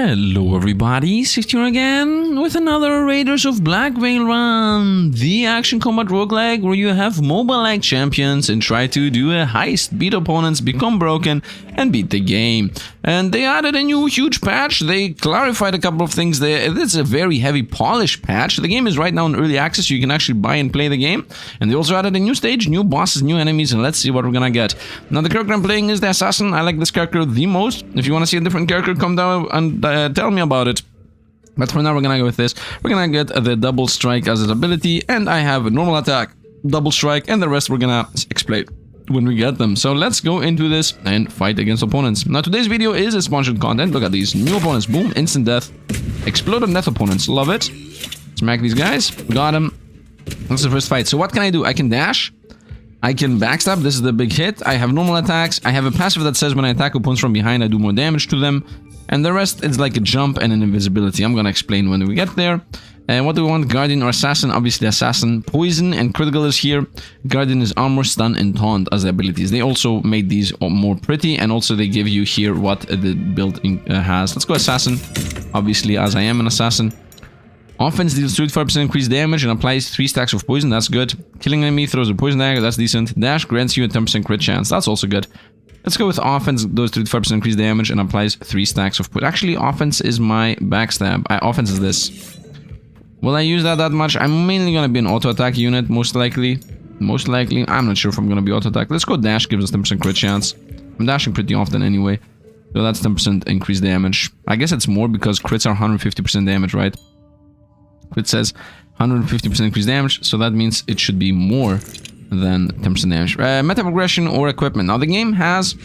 Hello everybody, Sifd here again with another Raiders of Blackveil run, the action combat roguelike where you have MOBA-like champions and try to do a heist, beat opponents, become broken and beat the game. And they added a new huge patch, they clarified a couple of things there. It's a very heavy polish patch. The game is right now in early access, so you can actually buy and play the game. And they also added a new stage, new bosses, new enemies, and let's see what we're gonna get. Now the character I'm playing is the assassin. I like this character the most. If you want to see a different character, come down and tell me about it. But for now we're gonna go with this. We're gonna get the double strike as his ability, and I have a normal attack, double strike, and the rest we're gonna explain when we get them. So let's go into this and fight against opponents. Now today's video is a sponsored content. Look at these new opponents. Boom, instant death, explode on death opponents. Love it. Smack these guys. Got him. That's the first fight. So what can I do? I can dash, I can backstab. This is the big hit. I have normal attacks. I have a passive that says when I attack opponents from behind I do more damage to them. And the rest is like a jump and an invisibility. I'm gonna explain when we get there. And what do we want? Guardian or Assassin? Obviously Assassin. Poison and Critical is here. Guardian is Armor, Stun, and Taunt as the abilities. They also made these more pretty, and also they give you here what the build has. Let's go Assassin, obviously, as I am an Assassin. Offense deals 35% increased damage and applies 3 stacks of poison. That's good. Killing enemy throws a poison dagger. That's decent. Dash grants you a 10% crit chance. That's also good. Let's go with offense, does 35% increased damage and applies 3 stacks of poison. Actually, offense is my backstab. Offense is this. Will I use that much? I'm mainly going to be an auto attack unit, most likely. Most likely. I'm not sure if I'm going to be auto attack. Let's go dash, gives us 10% crit chance. I'm dashing pretty often anyway. So that's 10% increased damage. I guess it's more because crits are 150% damage, right? Crit says 150% increased damage, so that means it should be more than 10% damage. Meta progression or equipment. Now the game has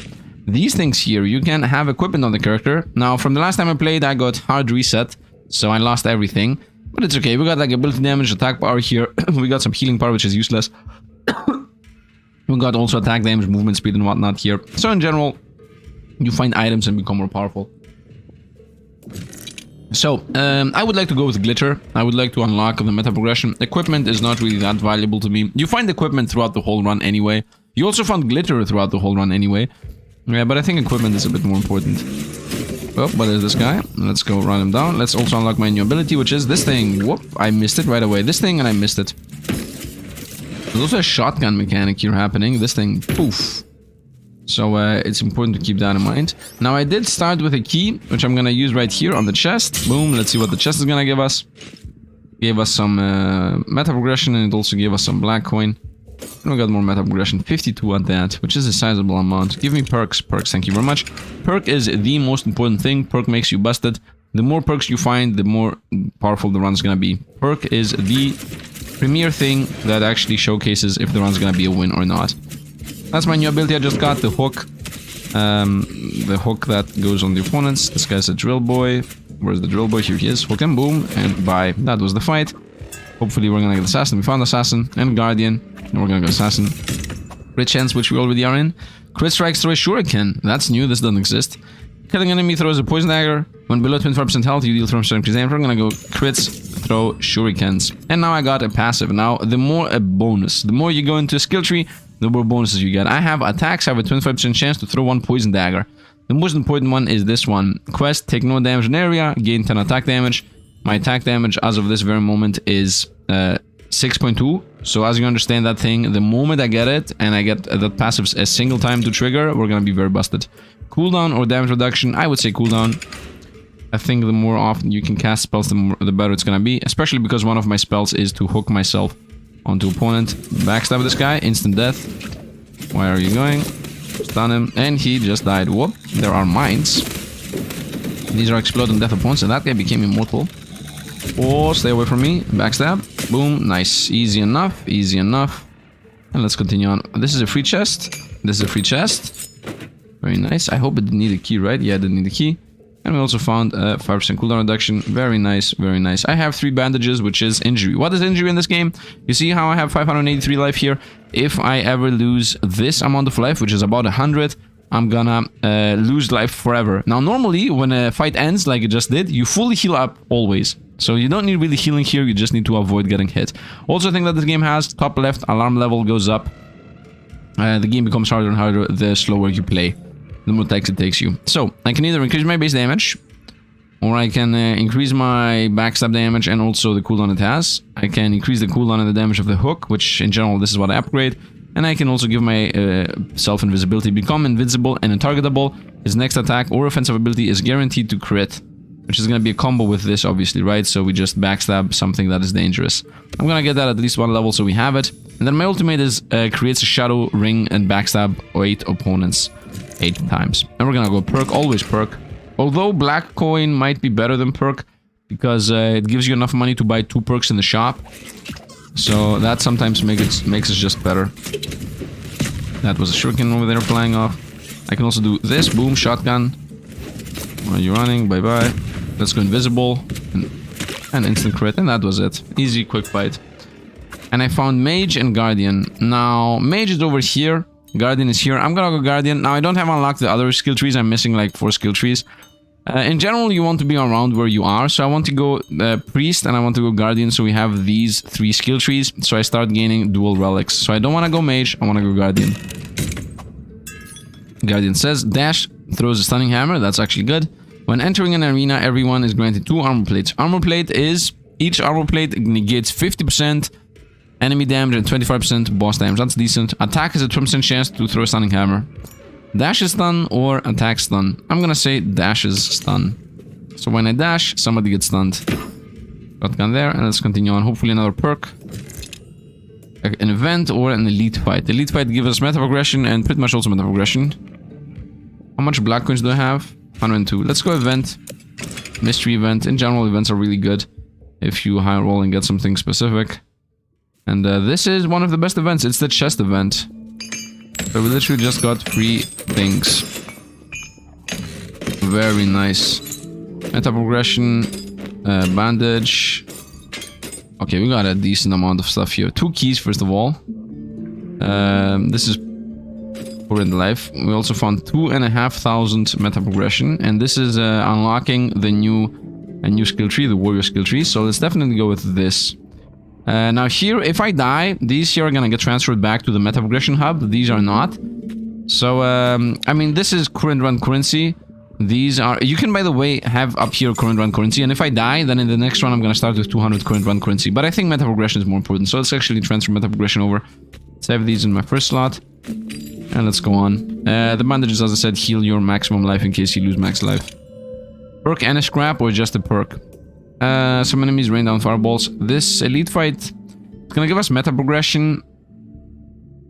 these things here. You can have equipment on the character. Now from the last time I played, I got hard reset, so I lost everything. But it's okay. We got like ability damage, attack power here. We got some healing power, which is useless. We got also attack damage, movement speed, and whatnot here. So in general, you find items and become more powerful. So, I would like to go with glitter. I would like to unlock the meta progression. Equipment is not really that valuable to me. You find equipment throughout the whole run anyway. You also found glitter throughout the whole run anyway. Yeah, but I think equipment is a bit more important. Well, what is this guy? Let's go run him down. Let's also unlock my new ability, which is this thing. Whoop, I missed it right away. This thing, and I missed it. There's also a shotgun mechanic here happening. This thing, poof. So it's important to keep that in mind. Now I did start with a key, which I'm gonna use right here on the chest. Boom, let's see what the chest is gonna give us. Gave us some meta progression, and it also gave us some black coin. And we got more meta progression, 52 at that, which is a sizable amount. Give me perks. Perks, thank you very much. Perk is the most important thing. Perk makes you busted. The more perks you find, the more powerful the run's gonna be. Perk is the premier thing that actually showcases if the run's gonna be a win or not. That's my new ability I just got, the hook. The hook that goes on the opponents. This guy's a drill boy. Where's the drill boy? Here he is. Hook and boom. And bye. That was the fight. Hopefully we're gonna get Assassin. We found Assassin and Guardian. And we're gonna go Assassin. Crit chance, which we already are in. Crit strikes throw a shuriken. That's new, this doesn't exist. Killing enemy throws a poison dagger. When below 25% health, you deal 3% increased damage. We're gonna go crits, throw shurikens. And now I got a passive. Now, the more a bonus. The more you go into a skill tree, the more bonuses you get. I have attacks. I have a 25% chance to throw 1 poison dagger. The most important one is this one. Quest, take no damage in area, gain 10 attack damage. My attack damage as of this very moment is 6.2. So as you understand that thing, the moment I get it, and I get that passive a single time to trigger, we're gonna be very busted. Cooldown or damage reduction, I would say cooldown. I think the more often you can cast spells, the better it's gonna be. Especially because one of my spells is to hook myself onto opponent. Backstab this guy, instant death. Where are you going? Stun him, and he just died. Whoop, there are mines. These are exploding death opponents, and that guy became immortal. Oh, stay away from me. Backstab. Boom, nice. Easy enough, easy enough. And let's continue on. This is a free chest. This is a free chest. Very nice. I hope it didn't need a key, right? Yeah, it didn't need a key. And we also found a 5% cooldown reduction. Very nice, very nice. I have 3 bandages, which is injury. What is injury in this game? You see how I have 583 life here? If I ever lose this amount of life, which is about 100, I'm gonna lose life forever. Now, normally, when a fight ends, like it just did, you fully heal up always. So you don't need really healing here, you just need to avoid getting hit. Also, I think that this game has top left alarm level goes up. The game becomes harder and harder the slower you play. The more attacks it takes you. So, I can either increase my base damage, Or I can increase my backstab damage and also the cooldown it has. I can increase the cooldown and the damage of the hook, which in general this is what I upgrade. And I can also give my self-invisibility, become invincible and untargetable. His next attack or offensive ability is guaranteed to crit, which is going to be a combo with this, obviously, right? So we just backstab something that is dangerous. I'm going to get that at least one level, so we have it. And then my ultimate is creates a shadow ring and backstab 8 opponents 8 times. And we're going to go perk, always perk. Although black coin might be better than perk, because it gives you enough money to buy 2 perks in the shop. So that sometimes makes it just better. That was a shuriken over there flying off. I can also do this, boom, shotgun. Are you running? Bye-bye. Let's go invisible. And instant crit, and that was it. Easy, quick fight. And I found Mage and Guardian. Now, Mage is over here. Guardian is here. I'm gonna go Guardian. Now, I don't have unlocked the other skill trees. I'm missing like 4 skill trees. In general, you want to be around where you are. So I want to go Priest and I want to go Guardian. So we have these 3 skill trees. So I start gaining dual relics. So I don't want to go Mage. I want to go Guardian. Guardian says, dash, throws a stunning hammer. That's actually good. When entering an arena, everyone is granted 2 armor plates. Armor plate is, each armor plate negates 50% enemy damage and 25% boss damage. That's decent. Attack is a 20% chance to throw a stunning hammer. Dash is stun or attack stun. I'm gonna say dash is stun. So when I dash, somebody gets stunned. Shotgun there, and let's continue on. Hopefully another perk. An event or an elite fight. Elite fight gives us meta progression and pretty much also meta progression. How much black coins do I have? 102. Let's go event. Mystery event. In general, events are really good if you high roll and get something specific. And this is one of the best events. It's the chest event. So we literally just got 3 things. Very nice. Meta progression. Bandage. Okay, we got a decent amount of stuff here. 2 keys, first of all. This is for in life. We also found 2,500 meta progression. And this is unlocking the new skill tree, the warrior skill tree. So let's definitely go with this. Now here, if I die, these here are gonna get transferred back to the meta progression hub. These are not. So, I mean, this is current run currency. These are... You can, by the way, have up here current run currency. And if I die, then in the next run, I'm gonna start with 200 current run currency. But I think meta progression is more important. So let's actually transfer meta progression over. Let's have these in my first slot. And let's go on. The bandages, as I said, heal your maximum life in case you lose max life. Perk and a scrap or just a perk? Some enemies rain down fireballs. This elite fight is gonna give us meta progression.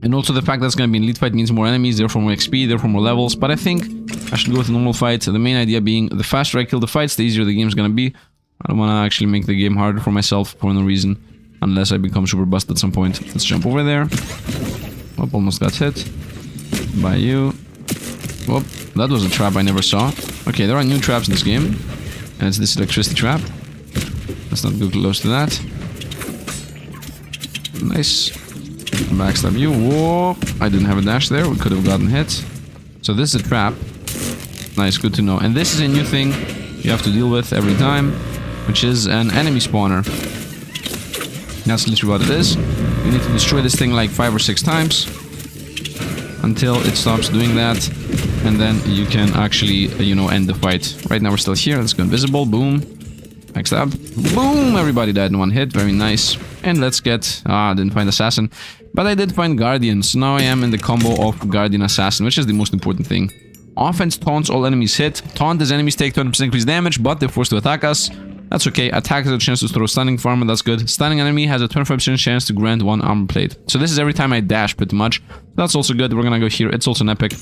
And also the fact that it's gonna be an elite fight means more enemies, therefore more XP, therefore more levels. But I think I should go with a normal fight. The main idea being the faster I kill the fights, the easier the game's gonna be. I don't wanna actually make the game harder for myself for no reason. Unless I become super bust at some point. Let's jump over there. Oh, almost got hit. By you. Whoop, that was a trap I never saw. Okay, there are new traps in this game. And it's this electricity trap. Let's not go close to that. Nice. Backstab you. Whoa. I didn't have a dash there. We could have gotten hit. So this is a trap. Nice, good to know. And this is a new thing you have to deal with every time, which is an enemy spawner. That's literally what it is. You need to destroy this thing like 5 or 6 times until it stops doing that. And then you can actually, you know, end the fight. Right now we're still here. Let's go invisible. Boom. Backstab. Boom! Everybody died in 1 hit. Very nice. And let's get... I didn't find Assassin. But I did find Guardian. So now I am in the combo of Guardian Assassin, which is the most important thing. Offense taunts all enemies hit. Taunt as enemies take 20% increased damage, but they're forced to attack us. That's okay. Attack has a chance to throw stunning farmer. That's good. Stunning enemy has a 25% chance to grant 1 armor plate. So this is every time I dash, pretty much. That's also good. We're gonna go here. It's also an epic.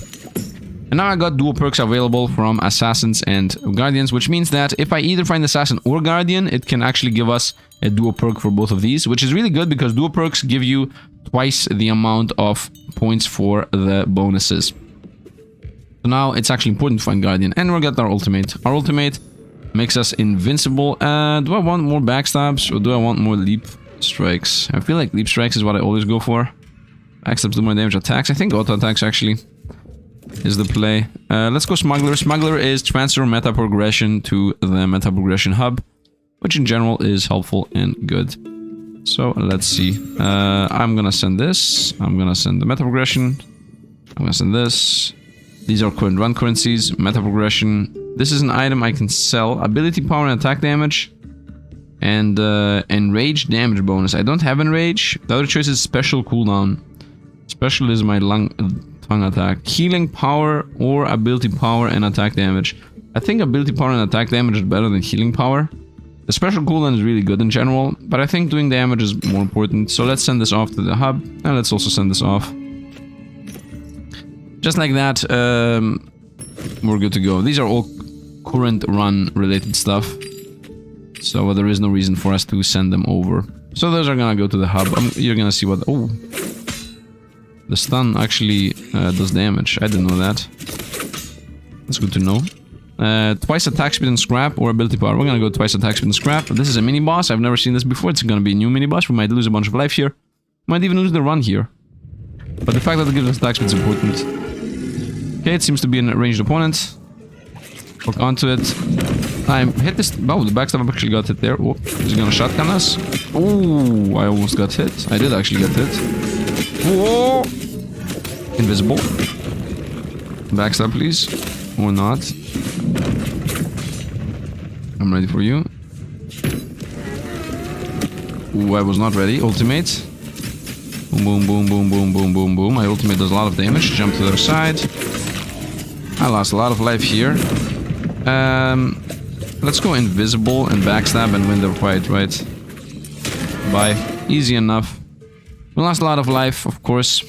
And now I got dual perks available from Assassins and Guardians, which means that if I either find Assassin or Guardian, it can actually give us a dual perk for both of these, which is really good because dual perks give you twice the amount of points for the bonuses. So now it's actually important to find Guardian, and we'll get our ultimate. Our ultimate makes us invincible. Do I want more backstabs or do I want more leap strikes? I feel like leap strikes is what I always go for. Backstabs do more damage attacks. I think auto attacks actually is the play. Let's go Smuggler. Smuggler is transfer meta progression to the meta progression hub, which in general is helpful and good. So let's see. I'm gonna send this. I'm gonna send the meta progression. I'm gonna send this. These are current run currencies. Meta progression. This is an item I can sell. Ability power and attack damage. And enrage damage bonus. I don't have enrage. The other choice is special cooldown. Special is my tongue attack. Healing power or ability power and attack damage. I think ability power and attack damage is better than healing power. The special cooldown is really good in general, but I think doing damage is more important. So let's send this off to the hub, and let's also send this off. Just like that, we're good to go. These are all current run related stuff, so there is no reason for us to send them over. So those are gonna go to the hub. You're gonna see what... Oh! The stun actually does damage. I didn't know that. That's good to know. Twice attack speed and scrap or ability power. We're gonna go twice attack speed and scrap. This is a mini boss. I've never seen this before. It's gonna be a new mini boss. We might lose a bunch of life here. Might even lose the run here. But the fact that it gives us attack speed is important. Okay, it seems to be a ranged opponent. Hook onto it. I hit this. Oh, the backstab actually got hit there. Oh, he's gonna shotgun us. Oh, I almost got hit. I did actually get hit. Whoa! Invisible. Backstab, please. Or not. I'm ready for you. Ooh, I was not ready. Ultimate. Boom, boom, boom, boom, boom, boom, boom, boom. My ultimate does a lot of damage. Jump to the other side. I lost a lot of life here. Let's go invisible and backstab and win the fight, right? Bye. Easy enough. We lost a lot of life, of course.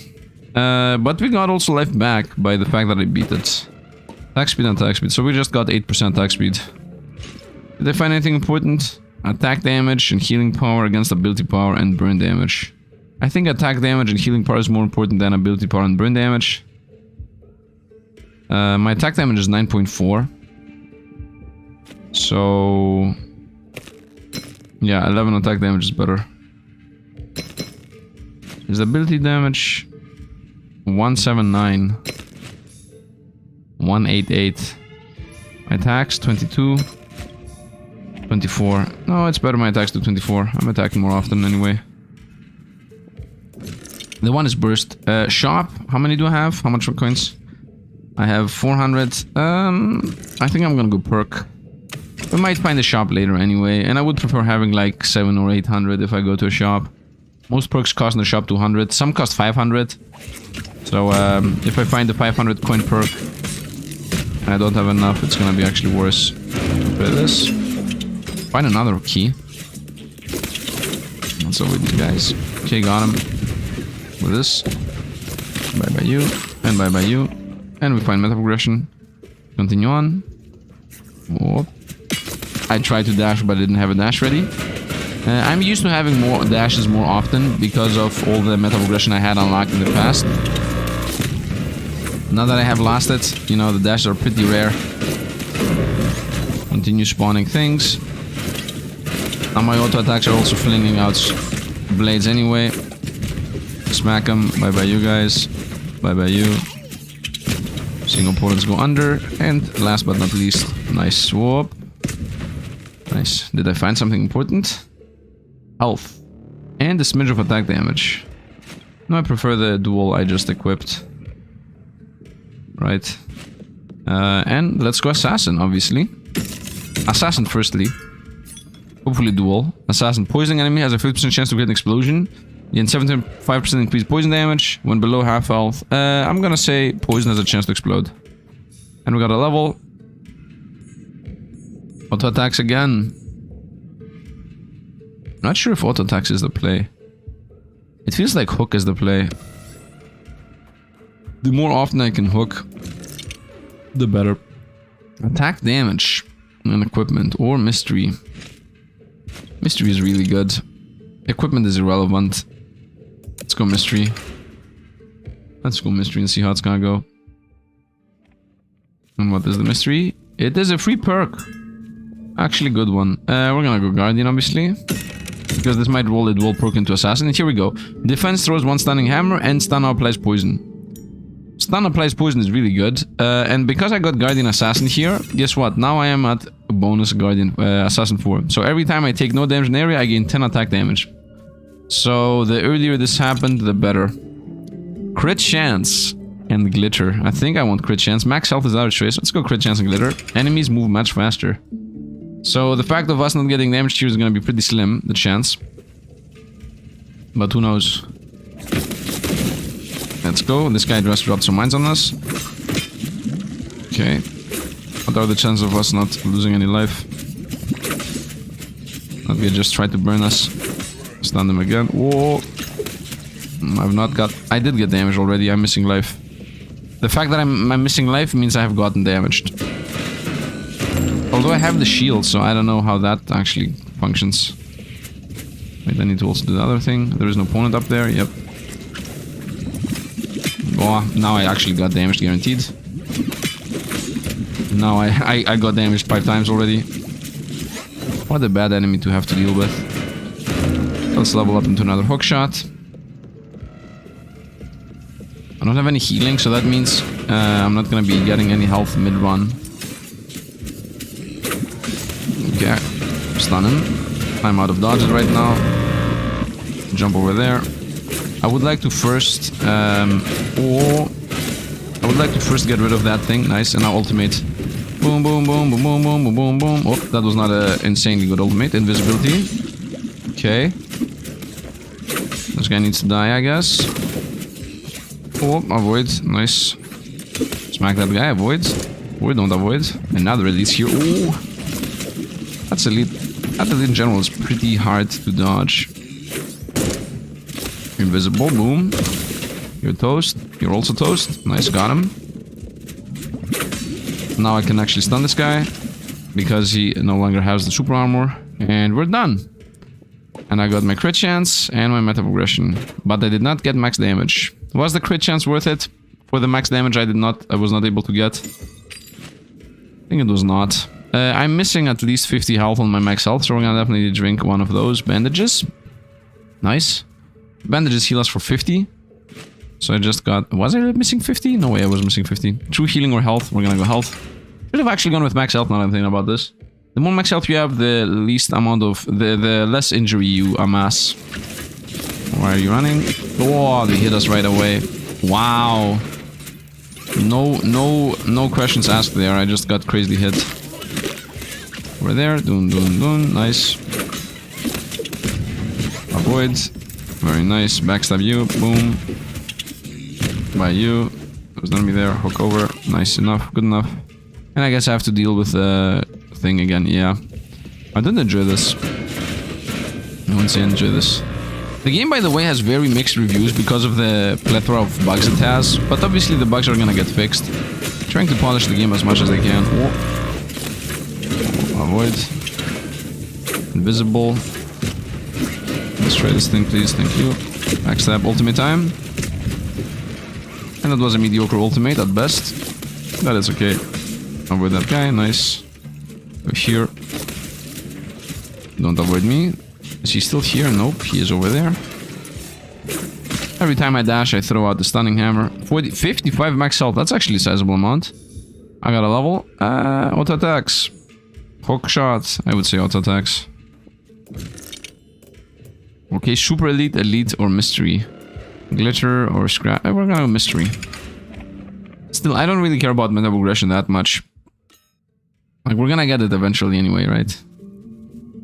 But we got also life back by the fact that I beat it. Attack speed and attack speed. So we just got 8% attack speed. Did I find anything important? Attack damage and healing power against ability power and burn damage. I think attack damage and healing power is more important than ability power and burn damage. My attack damage is 9.4. So... yeah, 11 attack damage is better. His ability damage... 179. 188. My attacks, 22. 24. No, it's better my attacks do 24. I'm attacking more often anyway. The one is burst. Shop. How many do I have? How much coins? I have 400. I think I'm gonna go perk. We might find a shop later anyway. And I would prefer having like 700 or 800 if I go to a shop. Most perks cost in the shop 200. Some cost 500. So if I find the 500 coin perk and I don't have enough, it's gonna be actually worse. Try this. Find another key. What's up with these guys? Okay, got him. With this. Bye bye you. And bye bye you. And we find meta progression. Continue on. Whoop. I tried to dash but I didn't have a dash ready. I'm used to having more dashes more often because of all the meta progression I had unlocked in the past. Now that I have lost it, you know, the dashes are pretty rare. Continue spawning things. Now my auto attacks are also flinging out blades anyway. Smack them. Bye bye you guys. Bye bye you. Seeing opponents go under. And last but not least, nice swap. Nice. Did I find something important? Health. And a smidge of attack damage. No, I prefer the dual I just equipped. Right. And let's go Assassin, obviously. Assassin firstly. Hopefully dual. Assassin. Poisoning enemy has a 50% chance to get an explosion. Gain 75% increased poison damage when below half health. I'm gonna say poison has a chance to explode. And we got a level. Auto attacks again. Not sure if auto attacks is the play. It feels like hook is the play. The more often I can hook, the better. Attack damage and equipment or mystery. Mystery is really good. Equipment is irrelevant. Let's go mystery. Let's go mystery and see how it's gonna go. And what is the mystery? It is a free perk. Actually good one. We're gonna go Guardian obviously. Because this might roll a dual perk into Assassin. And here we go. Defense throws one stunning hammer and stun applies poison. Stun applies poison is really good. And because I got Guardian Assassin here, guess what? Now I am at a bonus Guardian Assassin 4. So every time I take no damage in area, I gain 10 attack damage. So the earlier this happened, the better. Crit chance. And glitter. I think I want crit chance. Max health is our choice. Let's go crit chance and glitter. Enemies move much faster. So the fact of us not getting damaged here is going to be pretty slim, the chance. But who knows? Let's go. This guy just dropped some mines on us. Okay. What are the chances of us not losing any life? Okay, just try to burn us. Stun them again. Whoa. I've not got... I did get damaged already. I'm missing life. The fact that I'm missing life means I have gotten damaged. Although I have the shield, so I don't know how that actually functions. Wait, I need to also do the other thing. There is no opponent up there. Yep. Oh, now I actually got damaged, guaranteed. Now I got damaged 5 times already. What a bad enemy to have to deal with. Let's level up into another hook shot. I don't have any healing, so that means I'm not gonna be getting any health mid-run. Okay, stun him. I'm out of dodges right now. Jump over there. I would like to first... I would like to first get rid of that thing. Nice, and now ultimate. Boom, boom, boom, boom, boom, boom, boom, boom, boom. Oh, that was not an insanely good ultimate. Invisibility. Okay. This guy needs to die, I guess. Oh, avoid. Nice. Smack that guy. Avoid. Or don't avoid. Another release here. Ooh. That's elite. That elite in general is pretty hard to dodge. Invisible. Boom. You're toast. You're also toast. Nice. Got him. Now I can actually stun this guy. Because he no longer has the super armor. And we're done. And I got my crit chance and my meta progression. But I did not get max damage. Was the crit chance worth it? For the max damage I was not able to get. I think it was not. I'm missing at least 50 health on my max health, so we're gonna definitely drink one of those bandages. Nice. Bandages heal us for 50. So I just got... Was I missing 50? No way I was missing 50. True healing or health? We're gonna go health. Should have actually gone with max health now that I'm thinking about this. The more max health you have, the least amount of... The less injury you amass. Why are you running? Oh, they hit us right away. Wow. No questions asked there. I just got crazily hit. Over there. Dun, dun, dun. Nice. Avoid. Very nice. Backstab you. Boom. By you. There's an enemy there. Hook over. Nice enough. Good enough. And I guess I have to deal with the thing again. Yeah. I did enjoy this. I wouldn't say I enjoy this. The game, by the way, has very mixed reviews because of the plethora of bugs it has. But obviously the bugs are gonna get fixed. Trying to polish the game as much as they can. Oh. Avoid. Invisible. Let's try this thing, please. Thank you. Backstab. Ultimate time. And that was a mediocre ultimate at best. That is okay. Avoid that guy. Nice. Go here. Don't avoid me. Is he still here? Nope, he is over there. Every time I dash, I throw out the stunning hammer. 55 max health, that's actually a sizable amount. I got a level. Auto attacks. Hook shots, I would say auto attacks. Okay, super elite, elite, or mystery. Glitter or scrap. We're gonna go mystery. Still, I don't really care about meta progression that much. Like, we're gonna get it eventually anyway, right?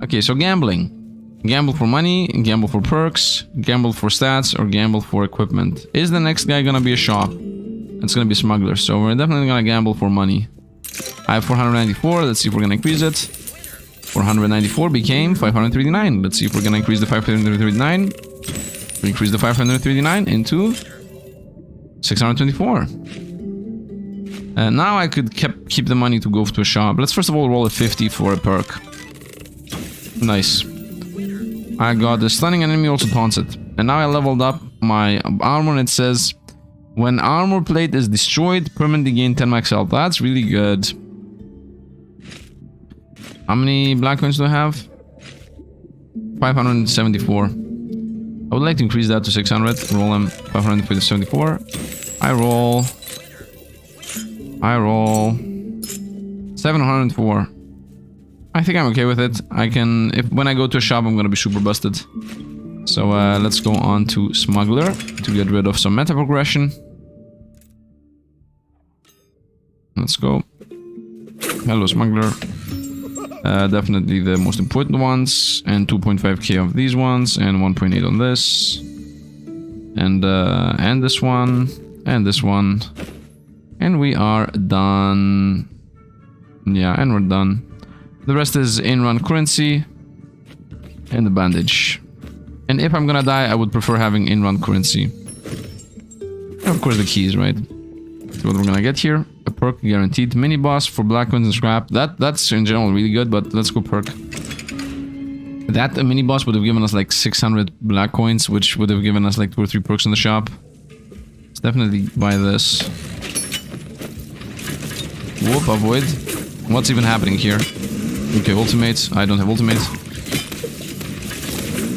Okay, so gambling. Gamble for money, gamble for perks, gamble for stats, or gamble for equipment. Is the next guy gonna be a shop? It's gonna be a smuggler, so we're definitely gonna gamble for money. I have 494, let's see if we're gonna increase it. 494 became 539. Let's see if we're gonna increase the 539. We increase the 539 into 624. And now I could keep the money to go to a shop. Let's first of all roll a 50 for a perk. Nice. I got the stunning enemy also taunts it. And now I leveled up my armor and it says when armor plate is destroyed, permanently gain 10 max health. That's really good. How many black coins do I have? 574. I would like to increase that to 600. Roll them 574. I roll 704. I think I'm okay with it. I can, when I go to a shop, I'm gonna be super busted. So let's go on to Smuggler to get rid of some meta progression. Let's go. Hello, smuggler. Definitely the most important ones. And 2.5k of these ones. And 1.8 on this. And this one. And this one. And we are done. Yeah, and we're done. The rest is in-run currency. And the bandage. And if I'm gonna die, I would prefer having in-run currency. And of course the keys, right? So what we're gonna get here. A perk guaranteed. Mini boss for black coins and scrap. That's in general really good, but let's go perk. That mini boss would have given us like 600 black coins, which would have given us like 2 or 3 perks in the shop. Let's definitely buy this. Whoop, avoid. What's even happening here? Okay, ultimate. I don't have ultimate.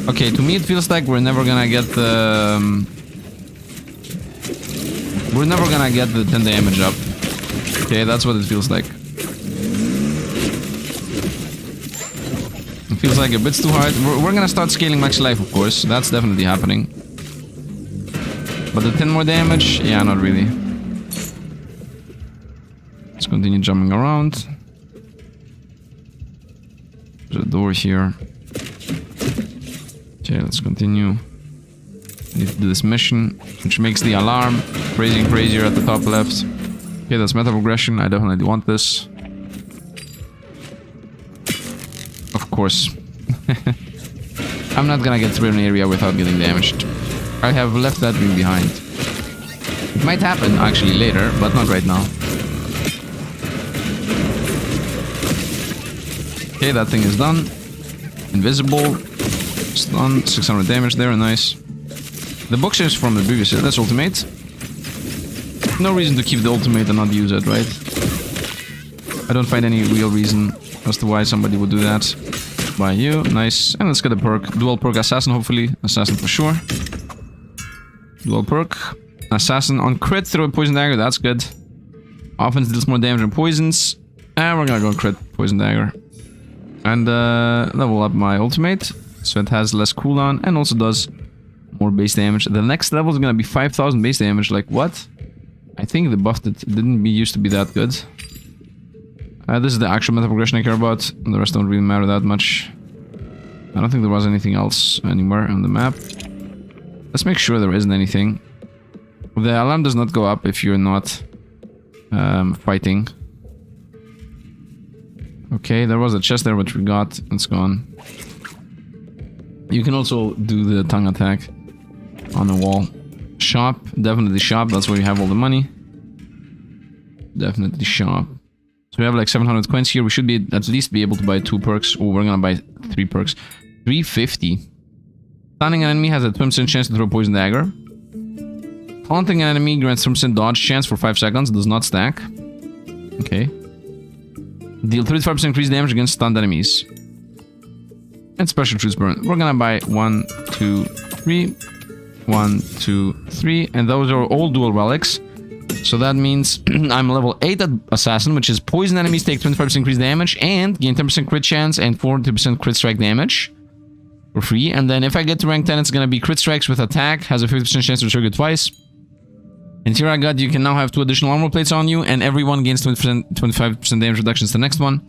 Okay, to me it feels like we're never gonna get the... we're never gonna get the 10 damage up. Okay, that's what it feels like. It feels like a bit too hard. We're gonna start scaling max life, of course. That's definitely happening. But the 10 more damage? Yeah, not really. Let's continue jumping around. There's a door here. Okay, let's continue. Need to do this mission, which makes the alarm crazy and crazier at the top left. Okay, that's meta progression. I definitely want this. Of course. I'm not gonna get through an area without getting damaged. I have left that room behind. It might happen actually later, but not right now. Okay, that thing is done. Invisible. Stun. 600 damage there, nice. The bookshelves from the previous set, that's ultimate. No reason to keep the ultimate and not use it, right? I don't find any real reason as to why somebody would do that. By you, nice. And let's get a perk. Dual perk assassin, hopefully. Assassin for sure. Dual perk. Assassin on crit through a poison dagger, that's good. Offense deals more damage than poisons. And we're gonna go crit poison dagger. And level up my ultimate. So it has less cooldown and also does more base damage. The next level is gonna be 5,000 base damage. Like what? I think the buff that didn't used to be that good. This is the actual meta progression I care about. And the rest don't really matter that much. I don't think there was anything else anywhere on the map. Let's make sure there isn't anything. The alarm does not go up if you're not fighting. Okay, there was a chest there which we got. It's gone. You can also do the tongue attack on the wall. Shop, definitely shop. That's where you have all the money. Definitely shop. So we have like 700 coins here. We should be at least be able to buy 2 perks. Oh, we're gonna buy 3 perks. 350. Stunning an enemy has a 20% chance to throw a poison dagger. Haunting an enemy grants 20% dodge chance for 5 seconds. Does not stack. Okay. Deal 35% increased damage against stunned enemies. And special truth burn. We're gonna buy 1, 2, 3. 1, 2, 3. And those are all dual relics. So that means I'm level 8 at Assassin, which is poison enemies take 25% increased damage and gain 10% crit chance and 40% crit strike damage for free. And then if I get to rank 10, it's gonna be crit strikes with attack, has a 50% chance to trigger twice. And here I got you can now have 2 additional armor plates on you, and everyone gains 25% damage reductions to the next one.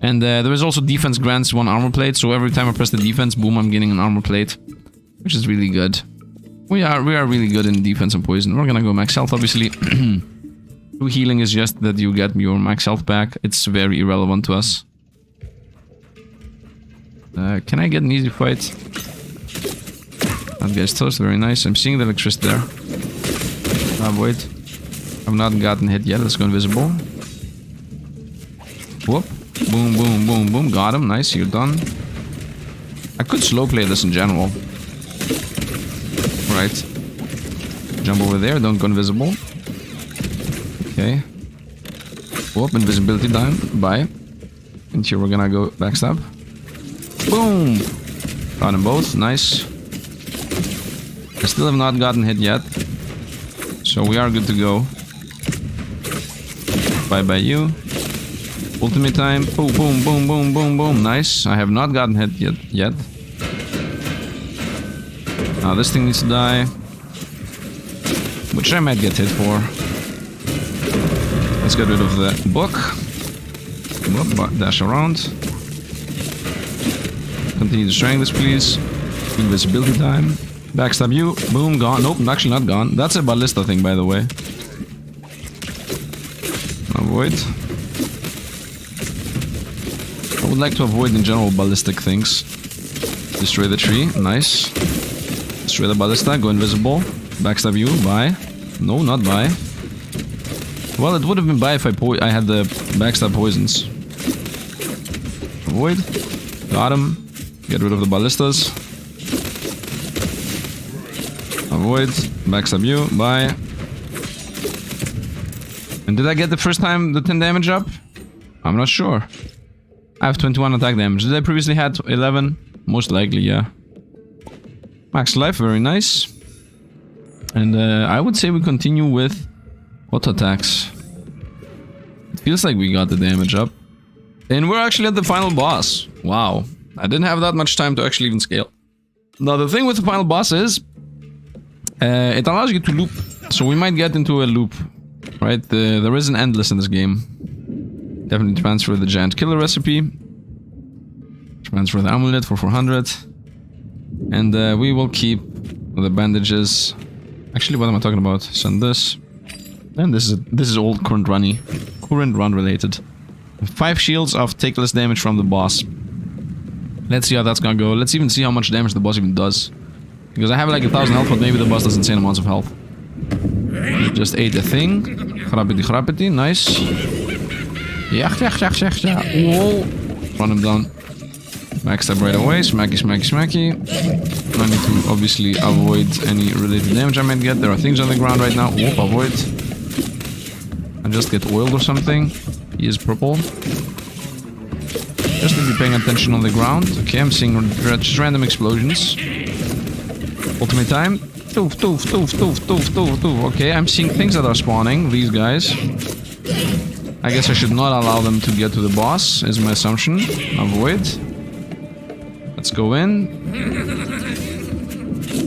And there is also defense grants 1 armor plate, so every time I press the defense, boom, I'm getting an armor plate, which is really good. We are really good in defense and poison. We're gonna go max health, obviously. 2 healing is just that you get your max health back. It's very irrelevant to us. Can I get an easy fight? That guy's toast, very nice. I'm seeing the electricity there. Avoid. I've not gotten hit yet. Let's go invisible. Whoop. Boom, boom, boom, boom. Got him. Nice, you're done. I could slow play this in general. Right. Jump over there. Don't go invisible. Okay. Whoop. Invisibility down. Bye. And here we're gonna go backstab. Boom. Got them both. Nice. I still have not gotten hit yet. So we are good to go. Bye-bye you. Ultimate time. Boom, boom, boom, boom, boom, boom. Nice. I have not gotten hit yet. Now this thing needs to die. Which I might get hit for. Let's get rid of the book. Whoop, dash around. Continue destroying this, please. Invisibility time. Backstab you. Boom, gone. Nope, actually not gone. That's a ballista thing, by the way. Avoid. I would like to avoid in general ballistic things. Destroy the tree. Nice. Destroy the ballista. Go invisible. Backstab you. Bye. No, not bye. Well, it would have been bye if I had the backstab poisons. Avoid. Got him. Get rid of the ballistas. Avoid. Backstab you. Bye. And did I get the first time the 10 damage up? I'm not sure. I have 21 attack damage. Did I previously had 11? Most likely, yeah. Max life, very nice. And I would say we continue with auto attacks. It feels like we got the damage up. And we're actually at the final boss. Wow. I didn't have that much time to actually even scale. Now the thing with the final boss is it allows you to loop. So we might get into a loop. Right? There is an endless in this game. Definitely transfer the giant killer recipe. Transfer the amulet for 400. And we will keep the bandages. Actually, what am I talking about? Send this. And this is all current run related. 5 shields of take less damage from the boss. Let's see how that's gonna go. Let's even see how much damage the boss even does. Because I have like 1000 health, but maybe the boss does insane amounts of health. Just ate a thing. Grappity, nice. Yeah. Whoa. Run him down. Backstab right away. Smacky. I need to obviously avoid any related damage I might get. There are things on the ground right now. Whoop, avoid. I just get oiled or something. He is purple. Just to be paying attention on the ground. Okay, I'm seeing just random explosions. Ultimate time. Toof. Okay, I'm seeing things that are spawning. These guys. I guess I should not allow them to get to the boss, is my assumption. Avoid. Let's go in.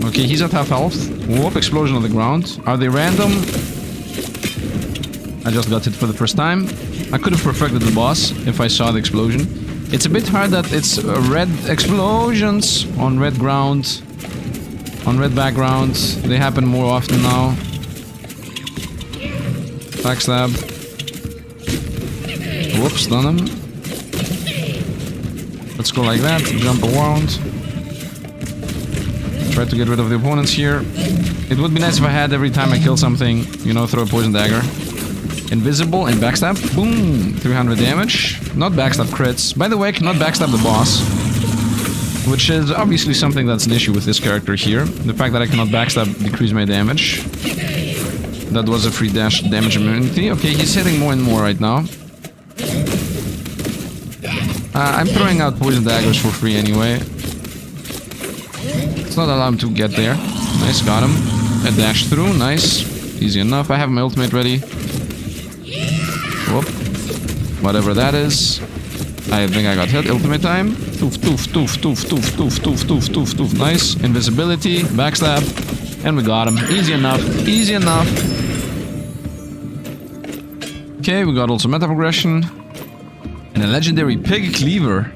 Okay, he's at half health. Whoop, explosion on the ground. Are they random? I just got hit for the first time. I could have perfected the boss if I saw the explosion. It's a bit hard that it's red explosions on red ground. On red background. They happen more often now. Backstab. Whoops, done him. Let's go like that. Jump around. Try to get rid of the opponents here. It would be nice if I had every time I kill something, you know, throw a poison dagger. Invisible and backstab. Boom! 300 damage. Not backstab crits. By the way, I cannot backstab the boss. Which is obviously something that's an issue with this character here. The fact that I cannot backstab decrease my damage. That was a free dash damage immunity. Okay, he's hitting more and more right now. I'm throwing out poison daggers for free anyway. It's not allowed him to get there. Nice, got him. A dash through, nice. Easy enough. I have my ultimate ready. Whoop. Whatever that is. I think I got hit. Ultimate time. Toof. Nice. Invisibility. Backstab. And we got him. Easy enough. Okay, we got also meta progression. And a legendary pig cleaver.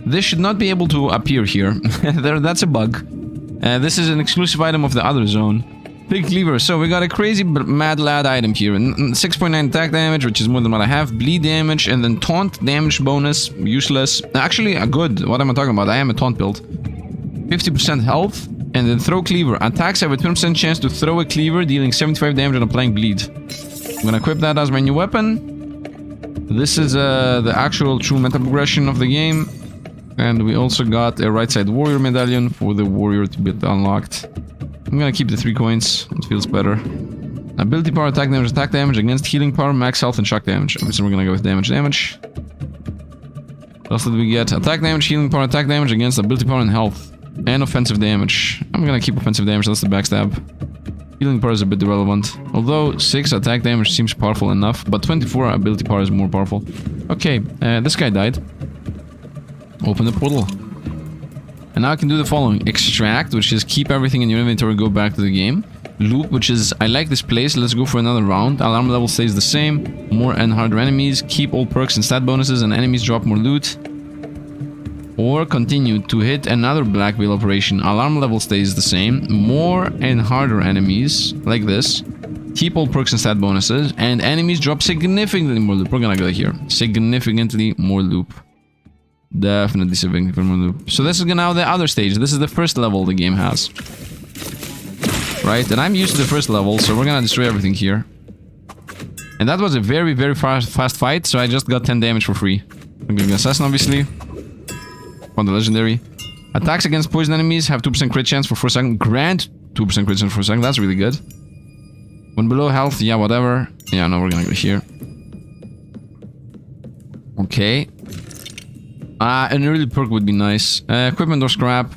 This should not be able to appear here. That's a bug. This is an exclusive item of the other zone. Pig cleaver. So we got a crazy mad lad item here. 6.9 attack damage, which is more than what I have. Bleed damage, and then taunt damage bonus. Useless. Actually, good. What am I talking about? I am a taunt build. 50% health, and then throw cleaver. Attacks have a 20% chance to throw a cleaver, dealing 75 damage and applying bleed. I'm gonna equip that as my new weapon. This is the actual true meta progression of the game. And we also got a right side warrior medallion for the warrior to be unlocked. I'm gonna keep the 3 coins. It feels better. Ability power, attack damage against healing power, max health, and shock damage. Obviously, we're gonna go with damage. What else did we get? Attack damage, healing power, attack damage against ability power and health. And offensive damage. I'm gonna keep offensive damage, that's the backstab. Healing power is a bit irrelevant. Although 6 attack damage seems powerful enough, but 24 ability power is more powerful. Okay, this guy died. Open the portal. And now I can do the following. Extract, which is keep everything in your inventory, go back to the game. loop, which is, I like this place. Let's go for another round. Alarm level stays the same. More and harder enemies. Keep all perks and stat bonuses, and enemies drop more loot. Or continue to hit another Blackveil operation. Alarm level stays the same. More and harder enemies, like this. Keep all perks and stat bonuses, and enemies drop significantly more loot. We're gonna go here. Significantly more loot. Definitely significantly more loot. So this is now the other stage. This is the first level the game has. Right? And I'm used to the first level, so we're gonna destroy everything here. And that was a very, very fast fight, so I just got 10 damage for free. I'm gonna assassin, obviously. On the legendary. Attacks against poison enemies have 2% crit chance for 4 seconds. Grant 2% crit chance for 4 seconds. That's really good. When below health, yeah, whatever. Yeah, no, we're gonna go here. Okay. An early perk would be nice. Equipment or scrap.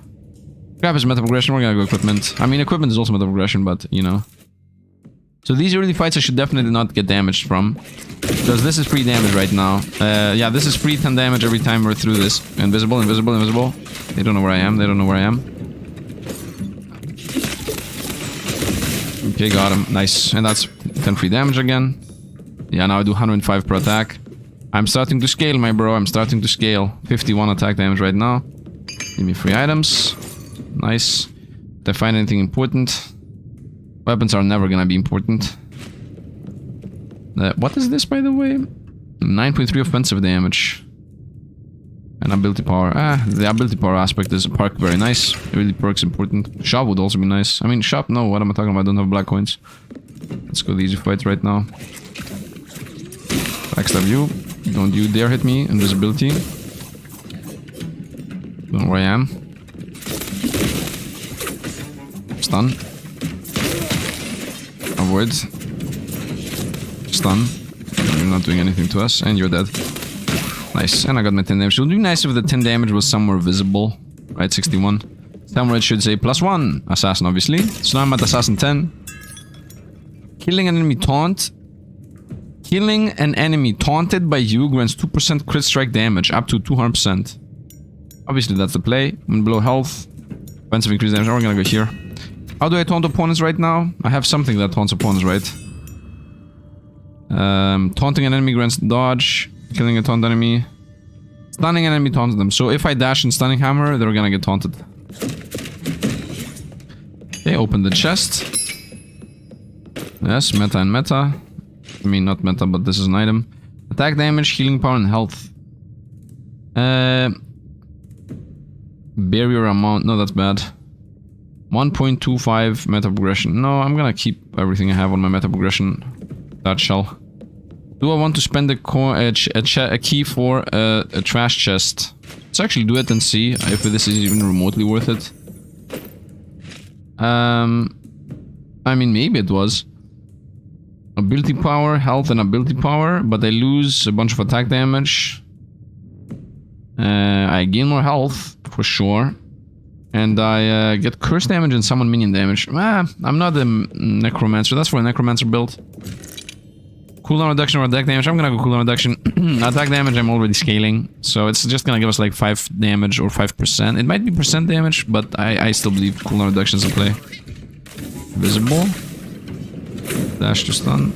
Scrap is meta progression. We're gonna go equipment. I mean, equipment is also meta progression, but you know. So these early fights I should definitely not get damaged from. Because this is free damage right now. Yeah, this is free 10 damage every time we're through this. Invisible, invisible, invisible. They don't know where I am. They don't know where I am. Okay, got him. Nice. And that's 10 free damage again. Yeah, now I do 105 per attack. I'm starting to scale, my bro. I'm starting to scale. 51 attack damage right now. Give me free items. Nice. Did I find anything important? Weapons are never gonna be important. What is this, by the way? 9.3 offensive damage. And ability power. The ability power aspect is a perk, very nice. Really perks important. Shop would also be nice. I mean, shop, no, what am I talking about? I don't have black coins. Let's go the easy fight right now. Backstab you. Don't you dare hit me. Invisibility. Don't know where I am. Stun. Avoid. Stun. You're not doing anything to us, and you're dead. Nice, and I got my 10 damage. It would be nice if the 10 damage was somewhere visible. Right, 61. Somewhere it should say +1. Assassin, obviously. So now I'm at Assassin 10. Killing an enemy taunt. Killing an enemy taunted by you grants 2% crit strike damage, up to 200%. Obviously that's the play. When below health. Offensive increase damage. We're gonna go here. How do I taunt opponents right now? I have something that taunts opponents, right? Taunting an enemy grants dodge. Killing a taunt enemy. Stunning an enemy taunts them. So if I dash and stunning hammer, they're gonna get taunted. Okay, open the chest. Yes, meta and meta. I mean, not meta, but this is an item. Attack damage, healing power, and health. Barrier amount. No, that's bad. 1.25 meta progression. No, I'm gonna keep everything I have on my meta progression. That shell. Do I want to spend a key for a trash chest? Let's actually do it and see if this is even remotely worth it. I mean, maybe it was. Ability power, health, and ability power, but I lose a bunch of attack damage. I gain more health, for sure. And I get curse damage and summon minion damage. I'm not a necromancer. That's for a necromancer build. Cooldown reduction or attack damage. I'm gonna go cooldown reduction. Attack damage I'm already scaling. So it's just gonna give us like 5 damage or 5%. It might be percent damage, but I still believe cooldown reduction is a play. Visible. Dash to stun.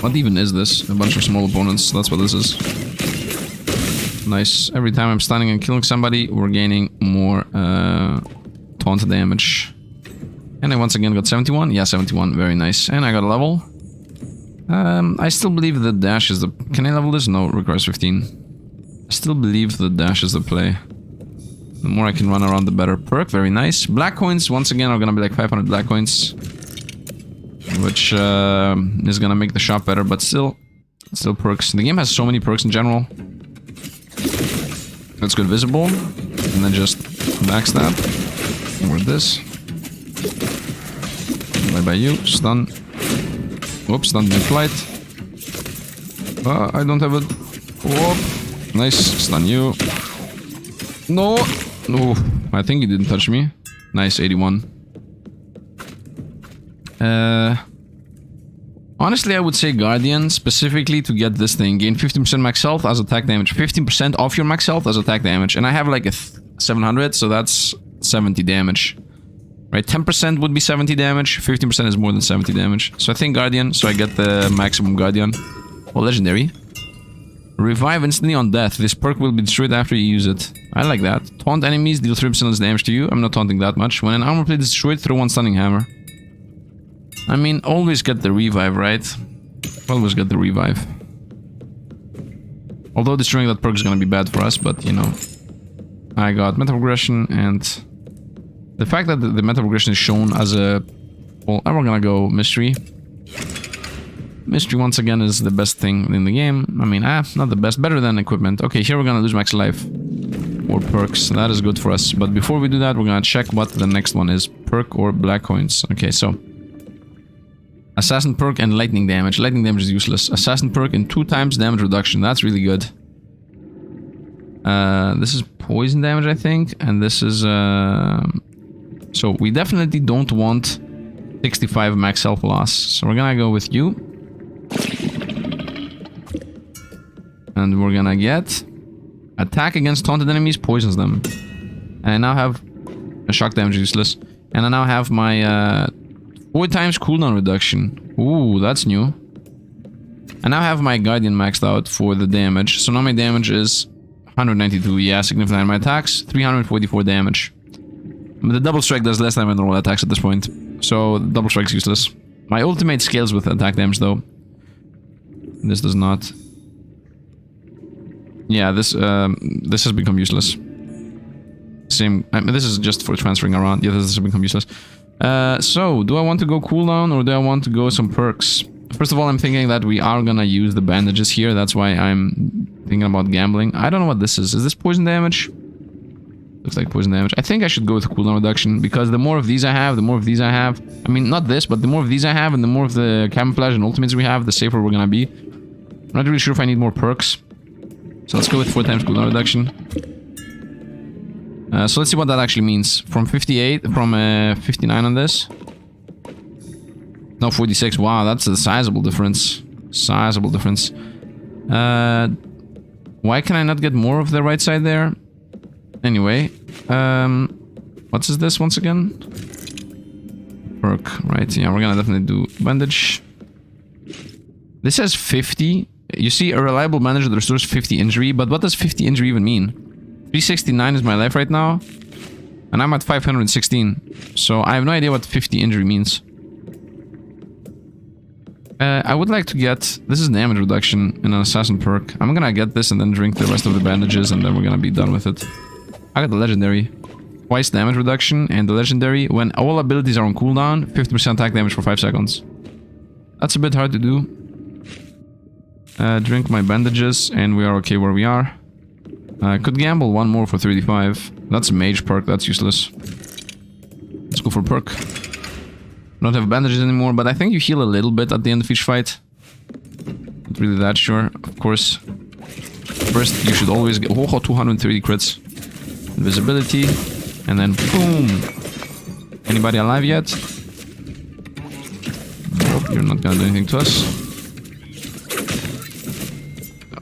What even is this? A bunch of small opponents. That's what this is. Nice. Every time I'm stunning and killing somebody, we're gaining more taunt damage. And I once again got 71. Yeah, 71. Very nice. And I got a level. I still believe the dash is the... Can I level this? No, it requires 15. I still believe the dash is the play. The more I can run around, the better. Perk, very nice. Black coins, once again, are gonna be like 500 black coins. Which is gonna make the shop better, but still perks. The game has so many perks in general. Let's go visible. And then just backstab. Or this. Bye-bye you. Stun. Whoops, stun in flight. I don't have it. Whoop. Nice. Stun you. No. No. I think he didn't touch me. Nice, 81. Honestly, I would say Guardian, specifically to get this thing. Gain 15% max health as attack damage. 15% off your max health as attack damage. And I have like a 700, so that's 70 damage. Right, 10% would be 70 damage, 15% is more than 70 damage. So I think Guardian, so I get the maximum Guardian. Or Legendary. Revive instantly on death. This perk will be destroyed after you use it. I like that. Taunt enemies, deal 3% less damage to you. I'm not taunting that much. When an armor plate is destroyed, throw one stunning hammer. I mean, always get the revive, right? Always get the revive. Although destroying that perk is gonna be bad for us, but you know. I got meta progression and... the fact that the meta progression is shown as a... well, we're gonna go mystery. Mystery once again is the best thing in the game. I mean, not the best, better than equipment. Okay, here we're gonna lose max life. Or perks, that is good for us. But before we do that, we're gonna check what the next one is. Perk or black coins. Okay, so... assassin perk and lightning damage. Lightning damage is useless. Assassin perk and 2 times damage reduction. That's really good. This is poison damage, I think. And this is... so we definitely don't want 65 max health loss. So we're gonna go with you. And we're gonna get... attack against taunted enemies, poisons them. And I now have... a shock damage useless. And I now have my 4 times cooldown reduction. Ooh, that's new. I now have my Guardian maxed out for the damage. So now my damage is 192. Yeah, significant. My attacks, 344 damage. But the double strike does less than my normal attacks at this point. So double strike's useless. My ultimate scales with attack damage though. This does not. Yeah, this has become useless. Same. I mean, this is just for transferring around. Yeah, this has become useless. So, do I want to go cooldown or do I want to go some perks? First of all, I'm thinking that we are gonna use the bandages here. That's why I'm thinking about gambling. I don't know what this is. Is this poison damage? Looks like poison damage. I think I should go with cooldown reduction because the more of these I have, the more of these I have. I mean, not this, but the more of these I have and the more of the camouflage and ultimates we have, the safer we're gonna be. I'm not really sure if I need more perks. So let's go with 4 times cooldown reduction. So let's see what that actually means. From 58, from 59 on this. No, 46. Wow, that's a sizable difference. Sizable difference. Why can I not get more of the right side there? Anyway. What is this once again? Perk, right? Yeah, we're gonna definitely do bandage. This says 50. You see, a reliable bandage that restores 50 injury, but what does 50 injury even mean? 369 is my life right now, and I'm at 516, so I have no idea what 50 injury means. I would like to get... this is damage reduction in an assassin perk. I'm gonna get this and then drink the rest of the bandages, and then we're gonna be done with it. I got the legendary. Twice damage reduction, and the legendary, when all abilities are on cooldown, 50% attack damage for 5 seconds. That's a bit hard to do. Drink my bandages, and we are okay where we are. I could gamble one more for 35. That's a mage perk, that's useless. Let's go for perk. Don't have bandages anymore, but I think you heal a little bit at the end of each fight. Not really that sure, of course. First, you should always get... oh, 230 crits. Invisibility. And then boom! Anybody alive yet? Nope, you're not gonna do anything to us.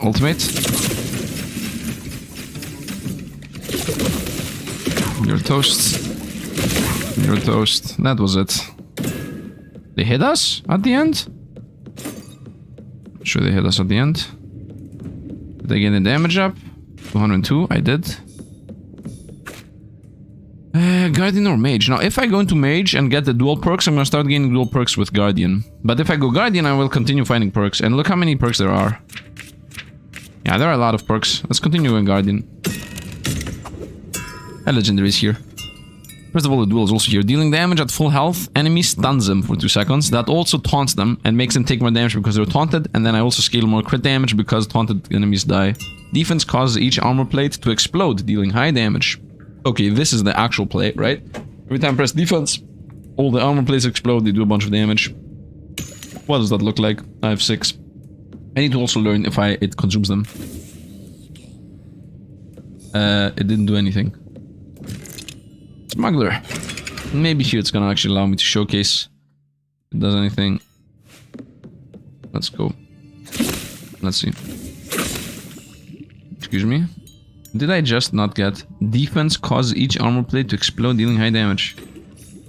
Ultimate. You're toast. You're toast. That was it. They hit us at the end? Sure, they hit us at the end. Did I get the damage up? 202, I did. Guardian or Mage. Now, if I go into Mage and get the dual perks, I'm gonna start gaining dual perks with Guardian. But if I go Guardian, I will continue finding perks. And look how many perks there are. Yeah, there are a lot of perks. Let's continue going Guardian. A legendary is here. First of all, the duel is also here. Dealing damage at full health, enemy stuns them for 2 seconds. That also taunts them and makes them take more damage because they're taunted. And then I also scale more crit damage because taunted enemies die. Defense causes each armor plate to explode, dealing high damage. Okay, this is the actual play, right? Every time I press defense, all the armor plates explode, they do a bunch of damage. What does that look like? I have 6. I need to also learn if it consumes them. It didn't do anything. Smuggler. Maybe here it's gonna actually allow me to showcase if it does anything. Let's go. Let's see. Excuse me. Did I just not get defense causes each armor plate to explode, dealing high damage?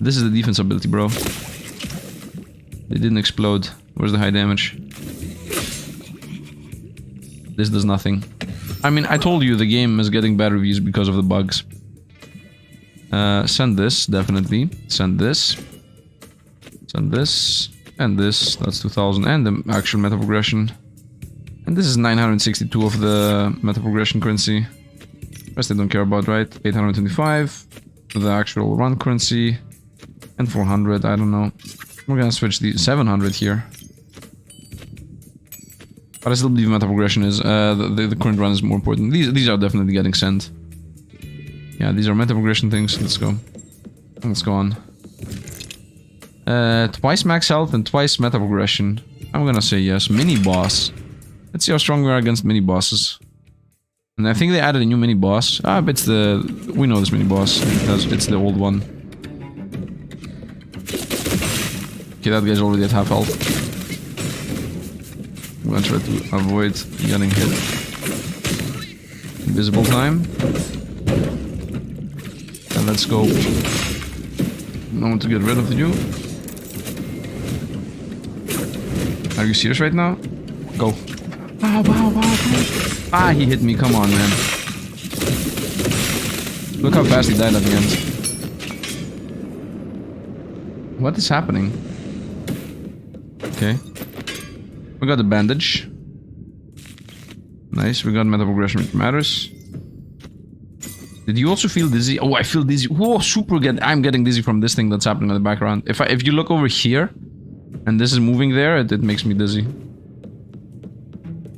This is the defense ability, bro. They didn't explode. Where's the high damage? This does nothing. I mean, I told you the game is getting bad reviews because of the bugs. Send this, definitely. Send this. Send this. And this. That's 2000. And the actual meta progression. And this is 962 of the meta progression currency. Rest I don't care about, right? 825 for the actual run currency. And 400, I don't know. We're gonna switch the 700 here. But I still believe meta progression is, the current run is more important. These are definitely getting sent. Yeah, these are meta progression things. Let's go. Let's go on. Twice max health and twice meta progression. I'm gonna say yes. Mini boss. Let's see how strong we are against mini bosses. And I think they added a new mini boss. Ah, but it's the... We know this mini boss because it's the old one. Okay, that guy's already at half health. I'm gonna try to avoid getting hit. Invisible time. And let's go. I want to get rid of you. Are you serious right now? Go. Wow, wow, wow. Ah, he hit me. Come on, man. Look how fast he died at the end. What is happening? Okay. We got the bandage. Nice, we got meta progression, which matters. Did you also feel dizzy? Oh, I feel dizzy. Whoa, I'm getting dizzy from this thing that's happening in the background. If you look over here, and this is moving there, it makes me dizzy.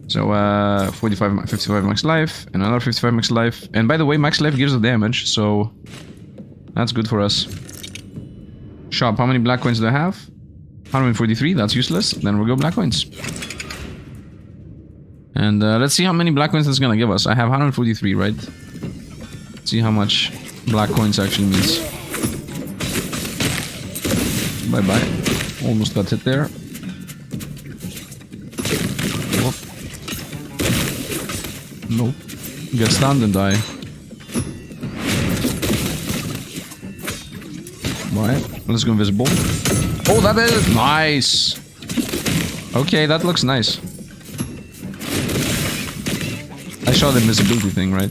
So, 55 max life, and another 55 max life. And by the way, max life gives the damage, so... That's good for us. Shop, how many black coins do I have? 143, that's useless. Then we'll go black coins. And let's see how many black coins it's gonna give us. I have 143, right? Let's see how much black coins actually means. Bye-bye. Almost got hit there. Whoop. Nope. Get stunned and die. Right. Let's go invisible. Oh, that is nice. Okay, that looks nice. I saw the invisibility thing, right?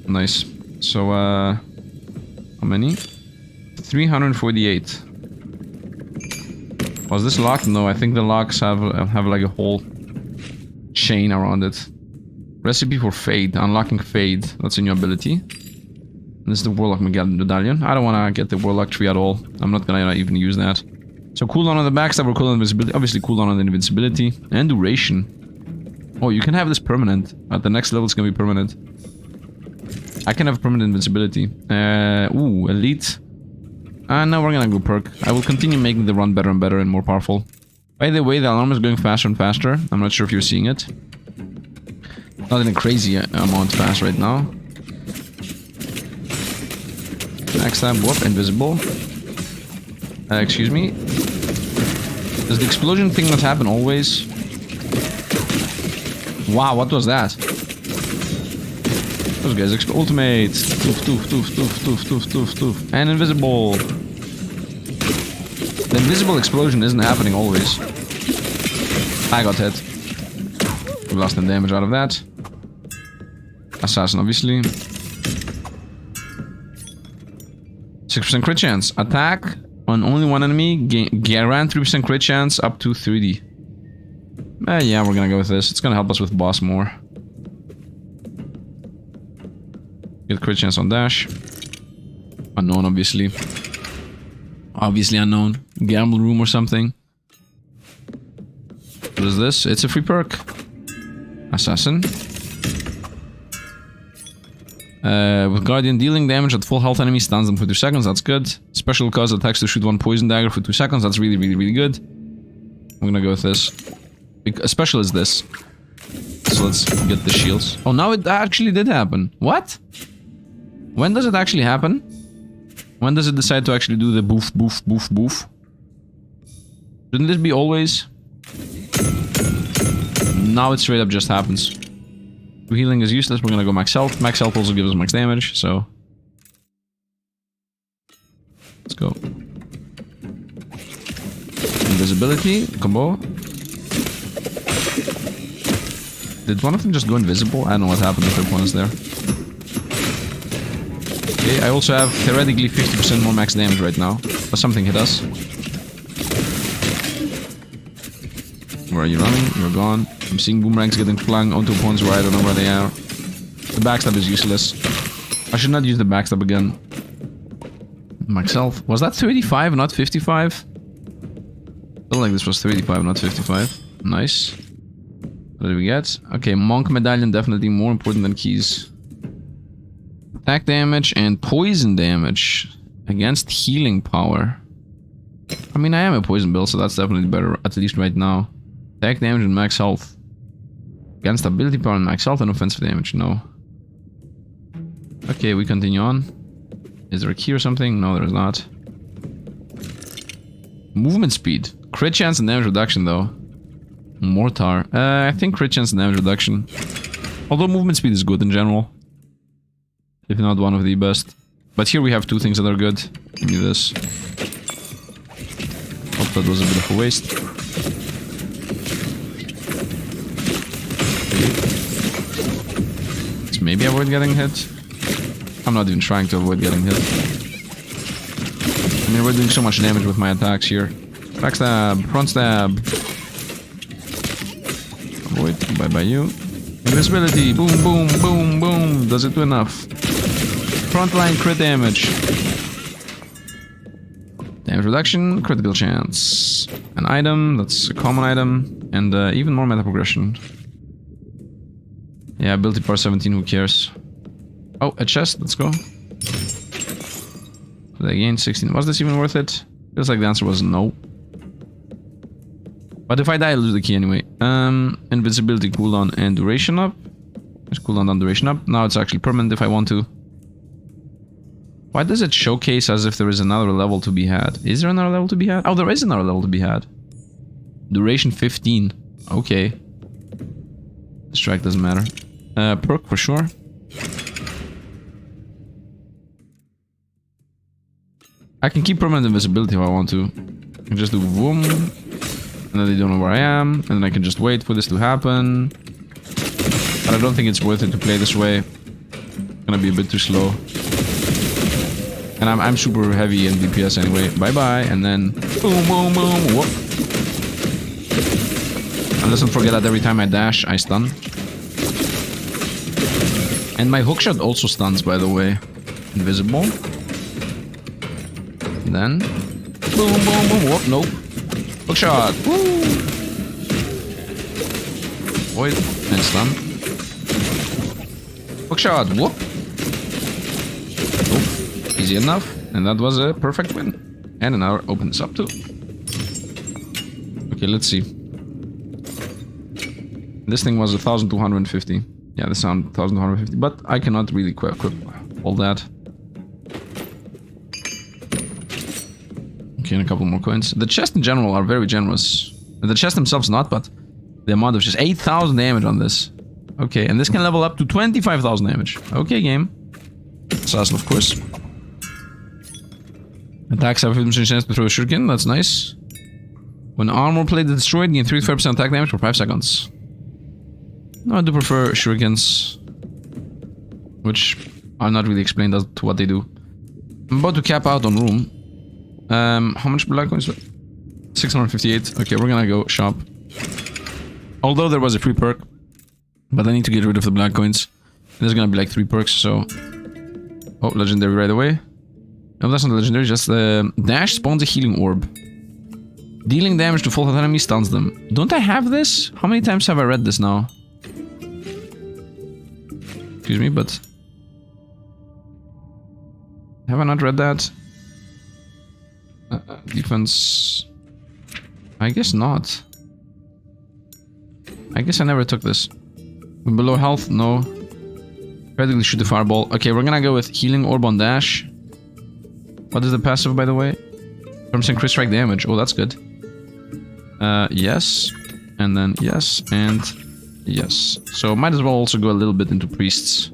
Nice. So, how many? 348. Was this locked? No, I think the locks have like a whole chain around it. Recipe for Fade. Unlocking Fade. That's a new ability. This is the Warlock medallion. I don't want to get the Warlock tree at all. I'm not gonna even use that. So cooldown on the backstab or cooldown on invisibility. Obviously cooldown on the invincibility. And duration. Oh, you can have this permanent. At the next level it's gonna be permanent. I can have permanent invincibility. Ooh, elite. No, we're gonna go perk. I will continue making the run better and better and more powerful. By the way, the alarm is going faster and faster. I'm not sure if you're seeing it. Not in a crazy amount fast right now. Next time, whoop, invisible. Excuse me. Does the explosion thing not happen always? Wow, what was that? Those guys ultimate. Toof, toof, toof, toof, toof, toof, toof, toof. And invisible. The invisible explosion isn't happening always. I got hit. We lost 10 damage out of that. Assassin, obviously. 6% crit chance. Attack on only one enemy. Guarantee 3% crit chance up to 3D. Yeah, we're gonna go with this. It's gonna help us with boss more. Get crit chance on dash. Unknown, obviously. Obviously unknown. Gamble room or something. What is this? It's a free perk. Assassin. With Guardian dealing damage at full health enemy stuns them for 2 seconds, that's good. Special cause attacks to shoot one poison dagger for 2 seconds, that's really, really, really good. I'm gonna go with this. Special is this. So let's get the shields. Oh, now it actually did happen. What? When does it actually happen? When does it decide to actually do the boof, boof, boof, boof? Shouldn't this be always? Now it straight up just happens. Healing is useless, we're gonna go max health. Max health also gives us max damage, so... Let's go. Invisibility combo. Did one of them just go invisible? I don't know what happened if their opponent's there. Okay, I also have theoretically 50% more max damage right now. But something hit us. Where are you running? You're gone. I'm seeing boomerangs getting flung onto opponents where I don't know where they are. The backstab is useless. I should not use the backstab again. Max health. Was that 35, not 55? I feel like this was 35, not 55. Nice. What did we get? Okay, Monk Medallion, definitely more important than keys. Attack damage and poison damage against healing power. I mean, I am a poison build, so that's definitely better, at least right now. Attack damage and max health. Against ability power and max health and offensive damage, no. Okay, we continue on. Is there a key or something? No, there is not. Movement speed. Crit chance and damage reduction, though. Mortar. I think crit chance and damage reduction. Although movement speed is good in general. If not one of the best. But here we have two things that are good. Give me this. Hope that was a bit of a waste. Let's maybe avoid getting hit. I'm not even trying to avoid getting hit. I mean, we're doing so much damage with my attacks here. Backstab, front stab. Avoid, bye-bye you. Invisibility, boom, boom, boom, boom. Does it do enough? Frontline crit damage. Damage reduction, critical chance. An item, that's a common item. And even more meta progression. Yeah, ability power 17, who cares? Oh, a chest, let's go. So again, 16. Was this even worth it? Feels like the answer was no. But if I die, I lose the key anyway. Invisibility cooldown and duration up. There's cooldown and duration up. Now it's actually permanent if I want to. Why does it showcase as if there is another level to be had? Is there another level to be had? Oh, there is another level to be had. Duration 15. Okay. Strike doesn't matter. Perk for sure. I can keep permanent invisibility if I want to. I can just do boom. And then they don't know where I am. And then I can just wait for this to happen. But I don't think it's worth it to play this way. It's gonna be a bit too slow. And I'm super heavy in DPS anyway. Bye-bye. And then boom, boom, boom. Whoop. And let's not forget that every time I dash, I stun. And my hookshot also stuns, by the way. Invisible. Then boom, boom, boom. Whoop, nope. Hookshot. Woo. Void and stun. Hookshot. Whoop. Nope. Easy enough. And that was a perfect win. And now open this up too. Okay, let's see. This thing was 1250. Yeah, this sound 1250, but I cannot really equip all that. Okay, and a couple more coins. The chests in general are very generous. The chest themselves not, but the amount of just 8,000 damage on this. Okay, and this can level up to 25,000 damage. Okay, game. Assassin, of course. Attacks have 50% chance to throw a shuriken. That's nice. When armor plate is destroyed, gain 35% attack damage for 5 seconds. No, I do prefer shurikens, which are not really explained as to what they do. I'm about to cap out on room. How much black coins? 658. Okay, we're gonna go shop. Although there was a free perk, but I need to get rid of the black coins. There's gonna be like 3 perks, so... Oh, legendary right away. No, that's not legendary, just dash spawns a healing orb. Dealing damage to full health enemies stuns them. Don't I have this? How many times have I read this now? Excuse me, but... Have I not read that? Defense... I guess not. I guess I never took this. Below health, no. Practically shoot the fireball. Okay, we're gonna go with healing orb on dash. What is the passive, by the way? Percent crit strike damage. Oh, that's good. Yes. And then yes. And yes. So might as well also go a little bit into priests.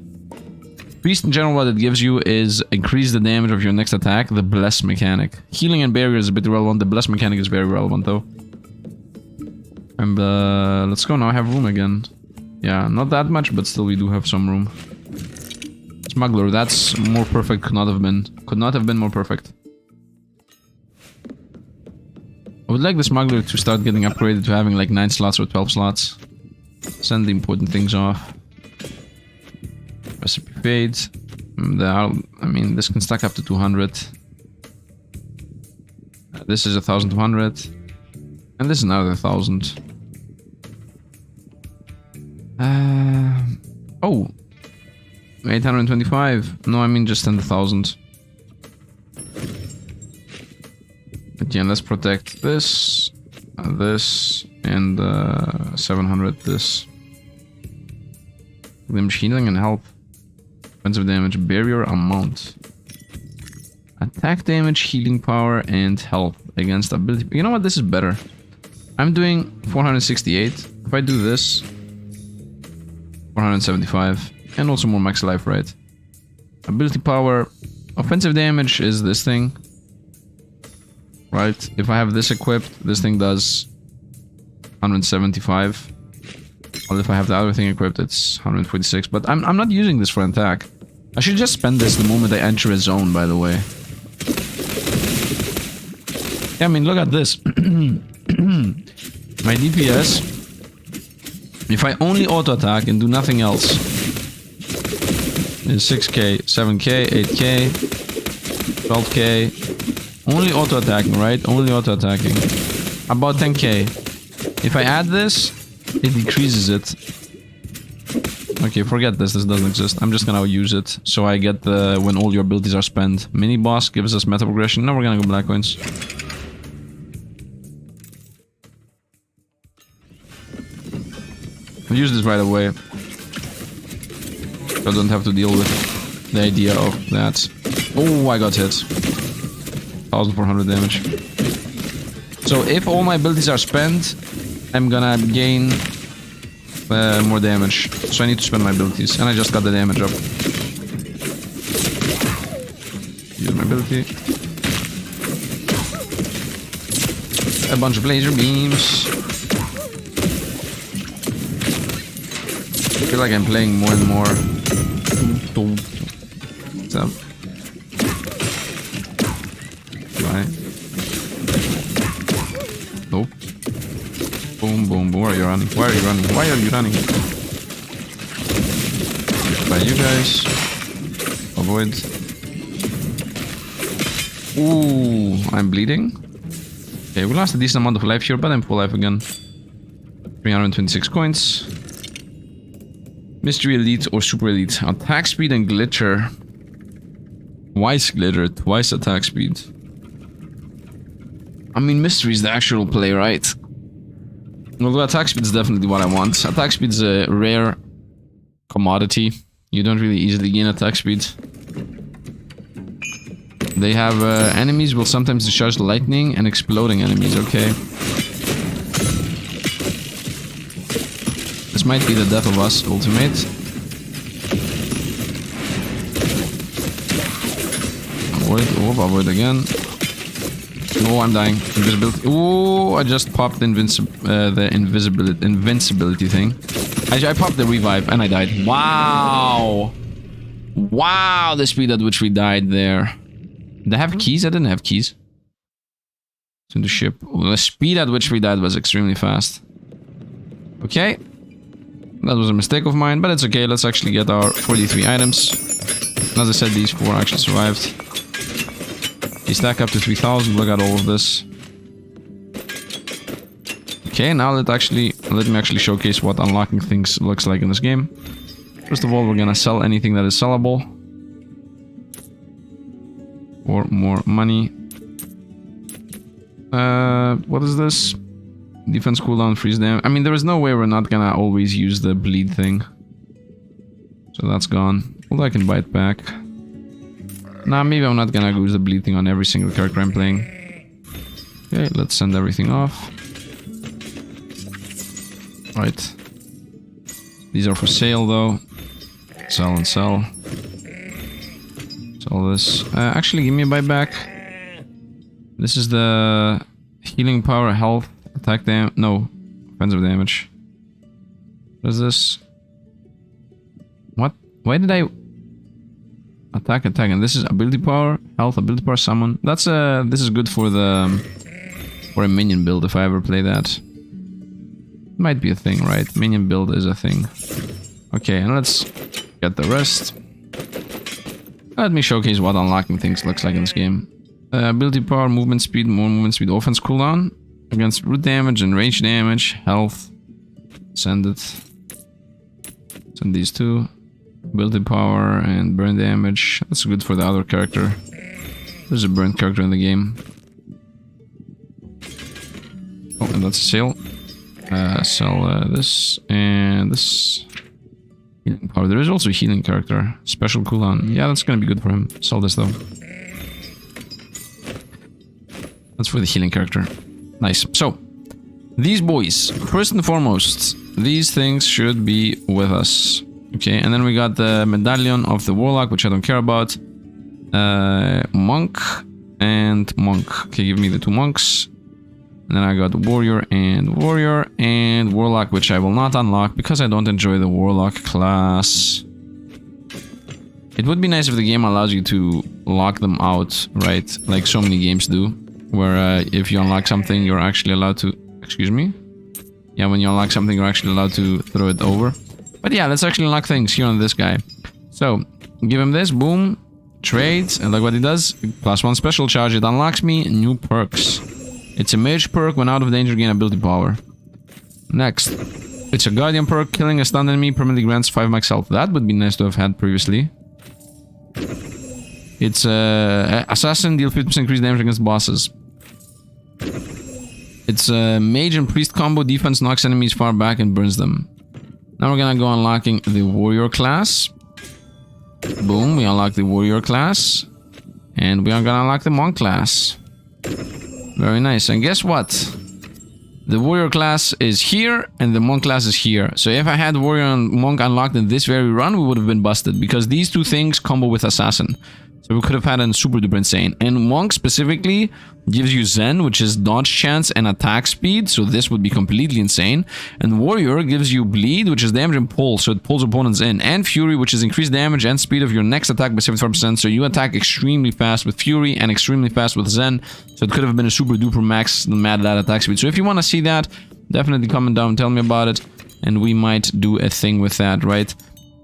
Priest in general, what it gives you is increase the damage of your next attack, the bless mechanic. Healing and barrier is a bit irrelevant, the bless mechanic is very relevant though. And let's go now, I have room again. Yeah, not that much, but still we do have some room. Smuggler, that's more perfect, could not have been. Could not have been more perfect. I would like the smuggler to start getting upgraded to having like 9 slots or 12 slots. Send the important things off. Recipe fades. I mean, this can stack up to 200. This is 1,200. And this is another 1,000. Oh. 825. No, I mean just 10,000. Again, let's protect this, this, and 700 this. Damage healing and health. Offensive damage, barrier amount. Attack damage, healing power, and health against ability. You know what? This is better. I'm doing 468. If I do this, 475. And also more max life, right? Ability power. Offensive damage is this thing. Right? If I have this equipped, this thing does 175. Well, if I have the other thing equipped, it's 146. But I'm not using this for an attack. I should just spend this the moment I enter a zone, by the way. Yeah, I mean, look at this. My DPS, if I only auto-attack and do nothing else, is 6k, 7k, 8k, 12k. Only auto-attacking, right? Only auto-attacking. About 10k. If I add this, it decreases it. Okay, forget this. This doesn't exist. I'm just gonna use it. So I get the when all your abilities are spent. Mini boss gives us meta progression. Now we're gonna go black coins. I'll use this right away. I don't have to deal with the idea of that. Oh, I got hit. 1,400 damage. So if all my abilities are spent, I'm gonna gain more damage. So I need to spend my abilities. And I just got the damage up. Use my ability. A bunch of laser beams. I feel like I'm playing more and more. What's up? Bye. Nope. Boom, boom, boom. Where are you running? Why are you running? Why are you running? By you guys. Avoid. Ooh, I'm bleeding. Okay, we lost a decent amount of life here, but I'm full life again. 326 coins. Mystery Elite or Super Elite. Attack speed and glitter. Twice glitter, twice attack speed. I mean, Mystery is the actual play, right? Although attack speed is definitely what I want. Attack speed is a rare commodity. You don't really easily gain attack speed. They have enemies will sometimes discharge lightning and exploding enemies, okay? This might be the death of us ultimate. Avoid again. Oh, I'm dying. Invisibility. Oh, I just popped the invincibility thing. I popped the revive and I died. Wow. Wow, the speed at which we died there. Did I have keys? I didn't have keys. It's in the ship. Oh, the speed at which we died was extremely fast. Okay. That was a mistake of mine, but it's okay. Let's actually get our 43 items. As I said, these 4 actually survived. They stack up to 3,000. Look at all of this. Okay, now let me actually showcase what unlocking things looks like in this game. First of all, we're gonna sell anything that is sellable. For more money. What is this? Defense cooldown, freeze damage. I mean, there is no way we're not gonna always use the bleed thing. So that's gone. Although I can buy it back. Nah, maybe I'm not gonna use the bleed thing on every single character I'm playing. Okay, let's send everything off. Right. These are for sale though. Sell and sell. Sell this. Actually, give me a buyback. This is the healing power, health, attack damage. No, offensive damage. What is this? What? Why did I attack? And this is ability power, health, ability power, summon. That's this is good for the for a minion build if I ever play that. Might be a thing, right? Minion build is a thing. Okay, and let's get the rest. Let me showcase what unlocking things looks like in this game. Ability power, movement speed, more movement speed, offense cooldown against root damage and range damage, health. Send it. Send these two. Ability power and burn damage. That's good for the other character. There's a burn character in the game. Oh, and that's a sale. Sell this and this. Healing power. There is also a healing character. Special cooldown. Yeah, that's gonna be good for him. Sell this though. That's for the healing character. Nice. So, these boys. First and foremost, these things should be with us. Okay, and then we got the medallion of the warlock, which I don't care about. Monk and monk. Okay, give me the two monks. And then I got warrior and warlock, which I will not unlock because I don't enjoy the warlock class. It would be nice if the game allows you to lock them out, right? Like so many games do, where if you unlock something, you're actually allowed to... Excuse me? Yeah, when you unlock something, you're actually allowed to throw it over. But yeah, let's actually unlock things here on this guy. So, give him this, boom, trades, and look what it does. +1 special charge, it unlocks me new perks. It's a mage perk, when out of danger, gain ability power. Next, it's a guardian perk, killing a stunned enemy permanently grants 5 max health. That would be nice to have had previously. It's a assassin, deal 50% increased damage against bosses. It's a mage and priest combo, defense knocks enemies far back and burns them. Now we're gonna go unlocking the warrior class. Boom, we unlock the warrior class. And we are gonna unlock the monk class. Very nice. And guess what? The warrior class is here and the monk class is here. So if I had warrior and monk unlocked in this very run, we would have been busted. Because these two things combo with assassin. So we could have had a super duper insane. And monk specifically gives you Zen, which is dodge chance and attack speed. So this would be completely insane. And warrior gives you bleed, which is damage and pull. So it pulls opponents in. And fury, which is increased damage and speed of your next attack by 75%. So you attack extremely fast with fury and extremely fast with Zen. So it could have been a super duper max mad lad attack speed. So if you want to see that, definitely comment down and tell me about it. And we might do a thing with that, right?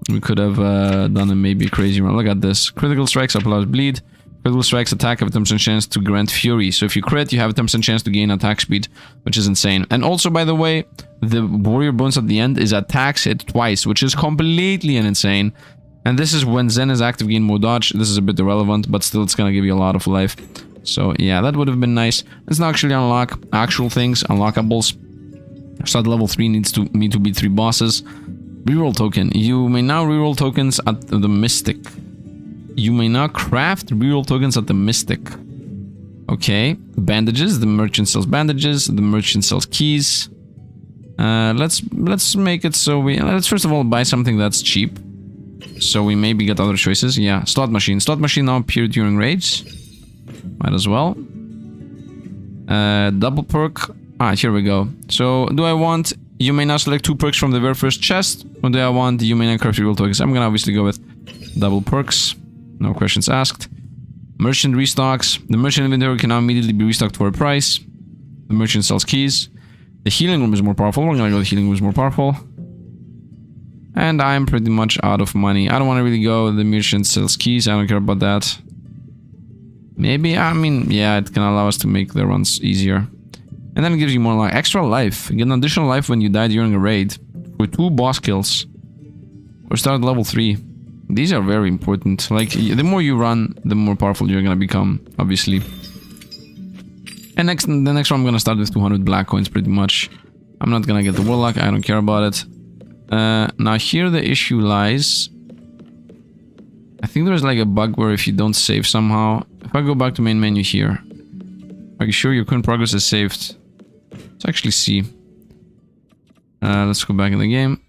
We could have done a maybe crazy run. Look at this. Critical strikes applies bleed. Critical strikes attack have a 10% chance to grant fury. So if you crit, you have a 10% chance to gain attack speed, which is insane. And also, by the way, the warrior bonus at the end is attacks hit twice, which is completely insane. And this is when Zen is active, gain more dodge. This is a bit irrelevant, but still it's gonna give you a lot of life. So yeah, that would have been nice. Let's now actually unlock actual things, unlockables. Start level 3 needs me to beat 3 bosses. Reroll token. You may now reroll tokens at the Mystic. You may now craft reroll tokens at the Mystic. Okay. Bandages. The merchant sells bandages. The merchant sells keys. Let's make it so let's first of all buy something that's cheap. So we maybe get other choices. Yeah. Slot machine. Slot machine now appear during raids. Might as well. Double perk. Ah, here we go. So do I want... You may now select 2 perks from the very first chest. Or do I want you may now craft reroll tokens? I'm gonna obviously go with double perks. No questions asked. Merchant restocks. The merchant inventory can now immediately be restocked for a price. The merchant sells keys. The healing room is more powerful. We're gonna go the healing room is more powerful. And I'm pretty much out of money. I don't want to really go. The merchant sells keys. I don't care about that. Maybe, I mean, yeah, it can allow us to make the runs easier. And then it gives you more like extra life. You get an additional life when you die during a raid. For 2 boss kills. Or start at level 3. These are very important. Like, the more you run, the more powerful you're gonna become, obviously. And the next one I'm gonna start with 200 black coins, pretty much. I'm not gonna get the warlock, I don't care about it. Now here the issue lies. I think there's like a bug where if you don't save somehow... If I go back to main menu here... Are you sure your current progress is saved? Let's actually see. Let's go back in the game.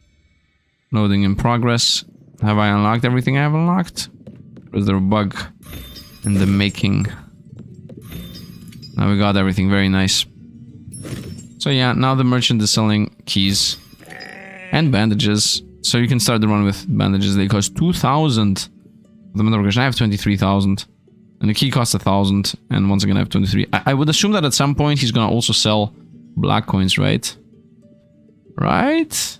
Loading in progress. Have I unlocked everything I have unlocked? Was there a bug in the making? Now we got everything. Very nice. So yeah, now the merchant is selling keys and bandages. So you can start the run with bandages. They cost 2,000. The metal progression, I have 23,000. And the key costs 1,000. And once again, I have 23. I would assume that at some point he's gonna also sell black coins, right? Right?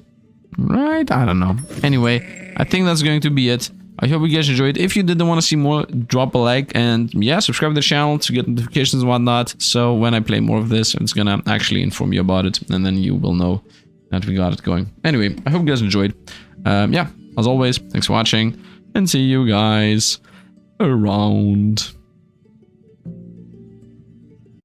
Right? I don't know. Anyway, I think that's going to be it. I hope you guys enjoyed. If you did want to see more, drop a like and yeah, subscribe to the channel to get notifications and whatnot. So when I play more of this, it's gonna actually inform you about it, and then you will know that we got it going. Anyway, I hope you guys enjoyed. Yeah, as always, thanks for watching, and see you guys around.